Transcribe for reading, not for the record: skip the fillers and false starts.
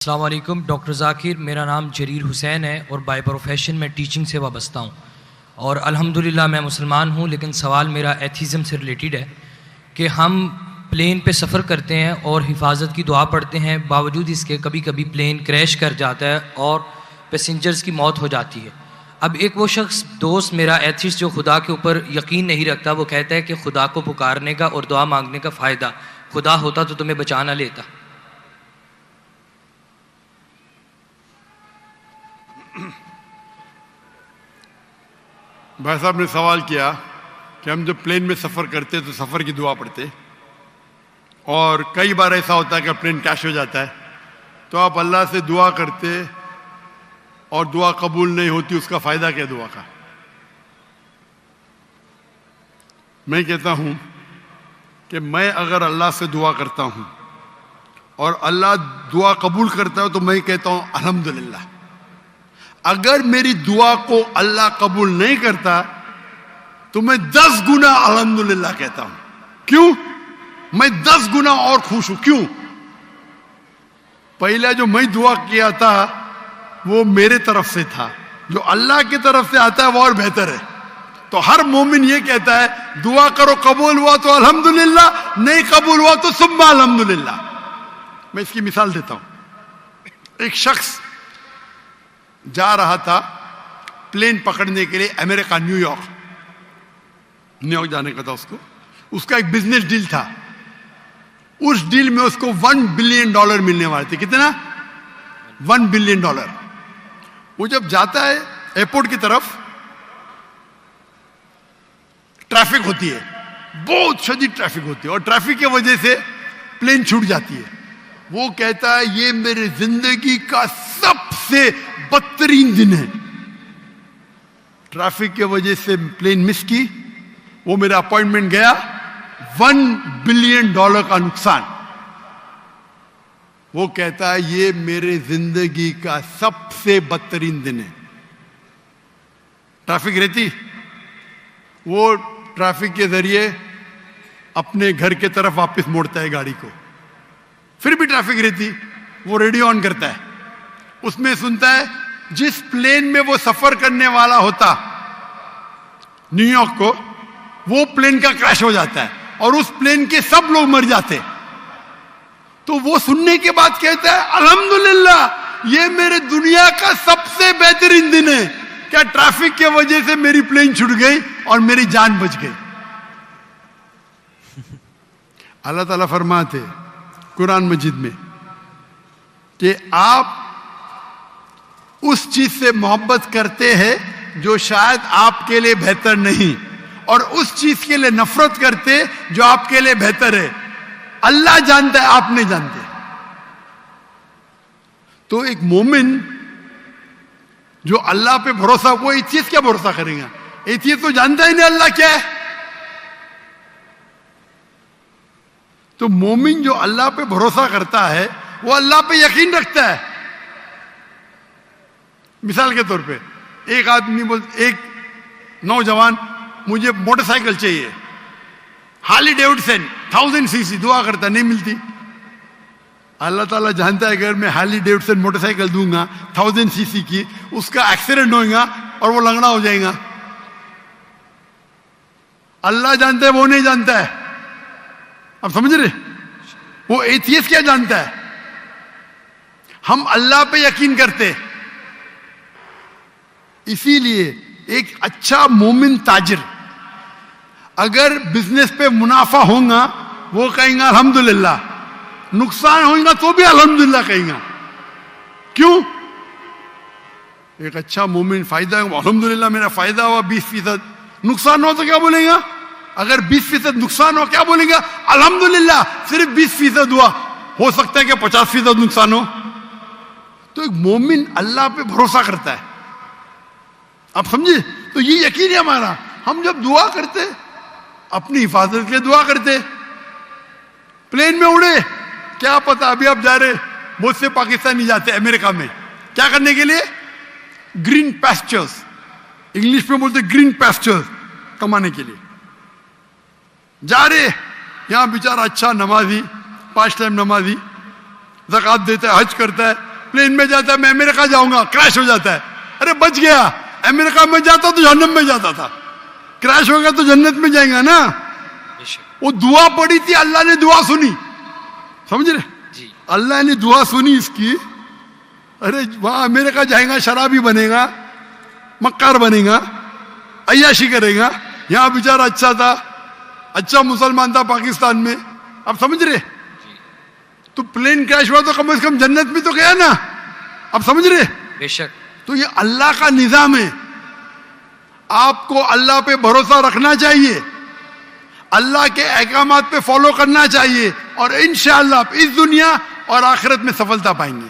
السلام علیکم. ڈاکٹر ذاکر میرا نام جریر حسین ہے اور بائی پروفیشن میں ٹیچنگ سے وابستہ ہوں اور الحمدللہ میں مسلمان ہوں. لیکن سوال میرا ایتھیزم سے ریلیٹڈ ہے کہ ہم پلین پہ سفر کرتے ہیں اور حفاظت کی دعا پڑھتے ہیں، باوجود اس کے کبھی کبھی پلین کریش کر جاتا ہے اور پیسنجرز کی موت ہو جاتی ہے. اب ایک وہ شخص دوست میرا ایتھیسٹ جو خدا کے اوپر یقین نہیں رکھتا، وہ کہتا ہے کہ خدا کو پکارنے کا اور دعا مانگنے کا فائدہ، خدا ہوتا تو تمہیں بچا نہ لیتا. بھائی صاحب نے سوال کیا کہ ہم جب پلین میں سفر کرتے تو سفر کی دعا پڑھتے، اور کئی بار ایسا ہوتا ہے کہ پلین کریش ہو جاتا ہے تو آپ اللہ سے دعا کرتے اور دعا قبول نہیں ہوتی، اس کا فائدہ کیا دعا کا؟ میں کہتا ہوں کہ میں اگر اللہ سے دعا کرتا ہوں اور اللہ دعا قبول کرتا ہے تو میں کہتا ہوں الحمدللہ. اگر میری دعا کو اللہ قبول نہیں کرتا تو میں 10 گنا الحمدللہ کہتا ہوں. کیوں؟ میں 10 گنا اور خوش ہوں. کیوں؟ پہلا جو میں دعا کیا تھا وہ میرے طرف سے تھا، جو اللہ کی طرف سے آتا ہے وہ اور بہتر ہے. تو ہر مومن یہ کہتا ہے دعا کرو، قبول ہوا تو الحمدللہ، نہیں قبول ہوا تو ثم الحمدللہ. میں اس کی مثال دیتا ہوں. ایک شخص جا رہا تھا پلین پکڑنے کے لیے امریکہ، نیو یارک جانے کا تھا. اس کا ایک بزنس ڈیل تھا. اس ڈیل میں اس کو $1 بلین ملنے والے تھے. کتنا؟ $1 بلین. وہ جب جاتا ہے ایئرپورٹ کی طرف، ٹریفک ہوتی ہے، بہت شدید ٹریفک ہوتی ہے، اور ٹریفک کی وجہ سے پلین چھوٹ جاتی ہے. وہ کہتا ہے یہ میرے زندگی کا سب سے بدترین دن ہے. ٹریفک کی وجہ سے پلین مس کی، وہ میرا اپوائنٹمنٹ گیا، $1 بلین کا نقصان. وہ کہتا ہے یہ میرے زندگی کا سب سے بدترین دن ہے. ٹریفک رہتی، وہ ٹریفک کے ذریعے اپنے گھر کے طرف واپس موڑتا ہے گاڑی کو. پھر بھی ٹریفک رہتی، وہ ریڈیو آن کرتا ہے. اس میں سنتا ہے جس پلین میں وہ سفر کرنے والا ہوتا نیو یارک کو، وہ پلین کا کریش ہو جاتا ہے اور اس پلین کے سب لوگ مر جاتے. تو وہ سننے کے بعد کہتا ہے الحمدللہ یہ میرے دنیا کا سب سے بہترین دن ہے. کیا ٹریفک کی وجہ سے میری پلین چھوٹ گئی اور میری جان بچ گئی. اللہ تعالیٰ فرماتے قرآن مجید میں کہ آپ اس چیز سے محبت کرتے ہیں جو شاید آپ کے لیے بہتر نہیں، اور اس چیز کے لیے نفرت کرتے جو آپ کے لیے بہتر ہے. اللہ جانتا ہے، آپ نہیں جانتے. تو ایک مومن جو اللہ پہ بھروسہ، وہ ایتھیسٹ کیا بھروسہ کرے گا؟ ایتھیسٹ تو جانتا ہی نہیں اللہ کیا ہے. تو مومن جو اللہ پہ بھروسہ کرتا ہے وہ اللہ پہ یقین رکھتا ہے. مثال کے طور پہ ایک نوجوان مجھے موٹر سائیکل چاہیے، ہارلی ڈیوڈسن 1000 cc، دعا کرتا نہیں ملتی. اللہ تعالیٰ جانتا ہے اگر میں ہارلی ڈیوڈسن موٹر سائیکل دوں گا 1000 cc کی، اس کا ایکسیڈنٹ ہوگا اور وہ لنگڑا ہو جائے گا. اللہ جانتا ہے، وہ نہیں جانتا ہے. اب سمجھ رہے؟ وہ ایتھیسٹ کیا جانتا ہے؟ ہم اللہ پہ یقین کرتے. اسی لیے ایک اچھا مومن تاجر اگر بزنس پہ منافع ہوگا وہ کہیں گا الحمدللہ، نقصان ہوگا تو بھی الحمدللہ کہیں گا. کیوں؟ ایک اچھا مومن فائدہ الحمدللہ میرا فائدہ ہوا 20%، نقصان ہو تو کیا بولیں گا؟ اگر 20% نقصان ہو کیا بولیں گا؟ الحمدللہ صرف 20% ہوا، ہو سکتا ہے کہ 50% نقصان ہو. تو ایک مومن اللہ پہ بھروسہ کرتا ہے. آپ سمجھے؟ تو یہ یقین ہے ہمارا. ہم جب دعا کرتے اپنی حفاظت کے لیے دعا کرتے. پلین میں اڑے، کیا پتا ابھی آپ جا رہے، بہت سے پاکستانی جاتے امریکہ میں کیا کرنے کے لیے؟ گرین پیسچرز، انگلش میں بولتے گرین پیسچرز کمانے کے لیے جا رہے. یہاں بیچارہ اچھا نمازی، 5 ٹائم نمازی، زکوٰۃ دیتا ہے، حج کرتا ہے، پلین میں جاتا ہے میں امریکہ جاؤں گا, کریش ہو جاتا ہے, ارے بچ گیا, امریکہ میں جاتا تو جہنم میں جاتا تھا, کریش ہو گیا تو جنت میں جائیں گا نا. وہ دعا پڑی تھی, اللہ نے دعا سنی, سمجھ رہے, اللہ نے دعا سنی اس کی. ارے وہاں امریکہ جائیں گا شرابی بنے گا, مکار بنے گا, عیاشی کرے گا, یہاں بیچارہ اچھا تھا, اچھا مسلمان تھا پاکستان میں. اب سمجھ رہے, تو پلین کریش ہوا تو کم از کم جنت میں تو گیا نا. اب سمجھ رہے, بے شک. تو یہ اللہ کا نظام ہے. آپ کو اللہ پہ بھروسہ رکھنا چاہیے, اللہ کے احکامات پہ فالو کرنا چاہیے, اور انشاءاللہ آپ اس دنیا اور آخرت میں سفلتا پائیں گے.